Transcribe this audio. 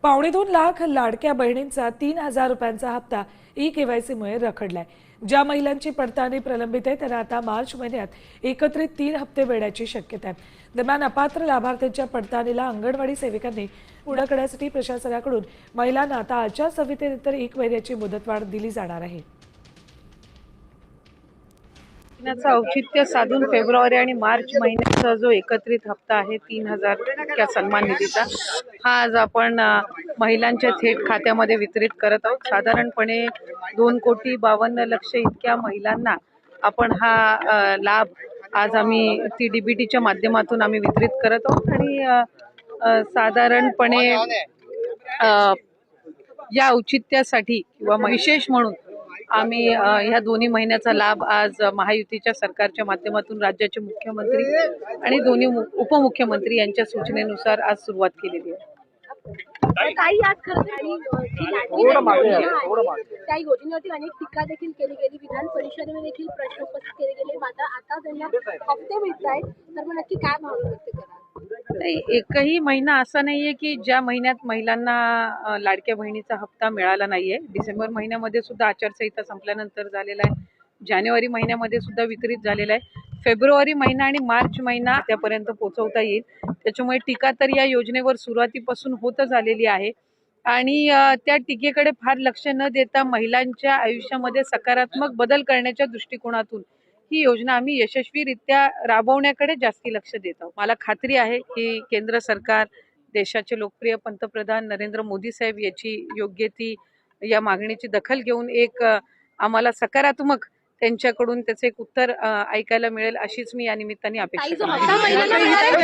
2.25 लाख लाडक्या बहिणींचा 3,000 रुपयांचा हप्ता ई-केवायसी मुळे रखडलाय। ज्या महिलांची पडताळणी प्रलंबित आहे त्यांना आता मार्च महिन्यात एकत्रित 3 हप्ते मिळण्याची शक्यता आहे। दरम्यान अपात्र लाभार्थ्यांच्या पडताळणीला अंगणवाडी सेविकांनी पुढे करण्यासाठी प्रशासनाकडून महिलांना आता आचारसंहितेनंतर 1 महिन्याची मुदतवाढ दिली जाणार आहे। औचित्य साधून फेब्रुवारी आणि मार्च महिन्याचा जो एकत्रित हप्ता आहे 3,000 इतक्या सन्मान निधीचा, हा आज आपण महिलांच्या थेट खात्यामध्ये वितरित करत आहोत। साधारणपणे 2,52,00,000 इतक्या महिलांना आपण हा लाभ आज आम्ही DBTच्या माध्यमातून आम्ही वितरित करत आहोत आणि साधारणपणे या औचित्यासाठी किंवा विशेष म्हणून आम्ही ह्या दोन्ही महिन्याचा लाभ आज महायुतीच्या सरकारच्या माध्यमातून राज्याचे मुख्यमंत्री आणि दोन्ही उपमुख्यमंत्री यांच्या सूचनेनुसार आज सुरुवात केलेली आहे। त्या योजनेवरती अनेक टीका देखील केली गेली, विधान परिषदेमध्ये देखील प्रश्न उपस्थित केले गेले, मात्र आता त्यांना हप्ते मिळत आहेत, तर मग नक्की काय भावना व्यक्त करा? एकही महिना असा नाहीये की ज्या महिन्यात महिलांना लाडक्या बहिणीचा हप्ता मिळाला नाहीये। डिसेंबर महिन्यामध्ये सुद्धा आचारसंहिता संपल्यानंतर झालेला आहे, जानेवारी महिन्यामध्ये सुद्धा वितरित झालेला आहे, फेब्रुवारी महिना आणि मार्च महिना त्यापर्यंत पोहोचवता येईल। त्याच्यामुळे टीका तर या योजनेवर सुरुवातीपासून होतच आलेली आहे आणि त्या टीकेकडे फार लक्ष न देता महिलांच्या आयुष्यामध्ये सकारात्मक बदल करण्याच्या दृष्टिकोनातून ही योजना आम्ही यशस्वीरित्या राबवण्याकडे जास्ती लक्ष देत आहोत। मला खात्री आहे की केंद्र सरकार, देशाचे लोकप्रिय पंतप्रधान नरेंद्र मोदी साहेब याची योग्य ती या मागणीची दखल घेऊन एक आम्हाला सकारात्मक त्यांच्याकडून त्याचे एक उत्तर ऐकायला मिळेल अशीच मी या निमित्ताने अपेक्षा करते।